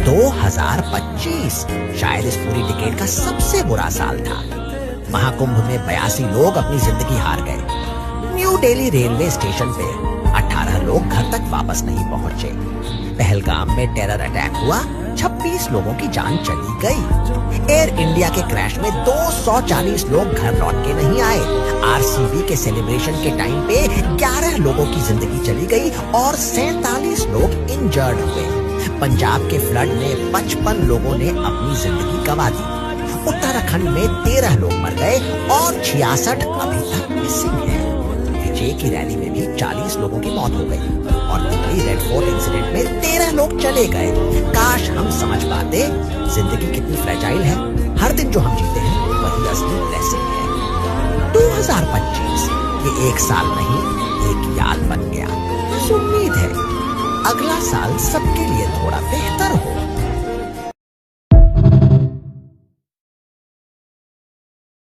2025 शायद इस पूरी डिकेड का सबसे बुरा साल था। महाकुंभ में 82 लोग अपनी जिंदगी हार गए। न्यू दिल्ली रेलवे स्टेशन पे 18 लोग घर तक वापस नहीं पहुंचे। पहलगाम में टेरर अटैक हुआ, 26 लोगों की जान चली गई। एयर इंडिया के क्रैश में 240 लोग घर लौट के नहीं आए। आरसीबी के सेलिब्रेशन के टाइम पे 11 लोगों की जिंदगी चली गई और 47 लोग इंजर्ड हुए। पंजाब के फ्लड में 55 लोगों ने अपनी जिंदगी गंवा दी। उत्तराखंड में 13 लोग मर गए और 66 अभी तक मिसिंग है। विजय की रैली में भी 40 लोगों की मौत हो गई और दिल्ली रेड फोर्ट इंसिडेंट में 13 लोग चले गए। काश हम समझ पाते जिंदगी कितनी फ्रेजाइल है। हर दिन जो हम जीते हैं वही असली ब्लेसिंग है। 2025 ये एक साल नहीं, एक याद बन गया। उम्मीद है अगला साल सबके लिए थोड़ा बेहतर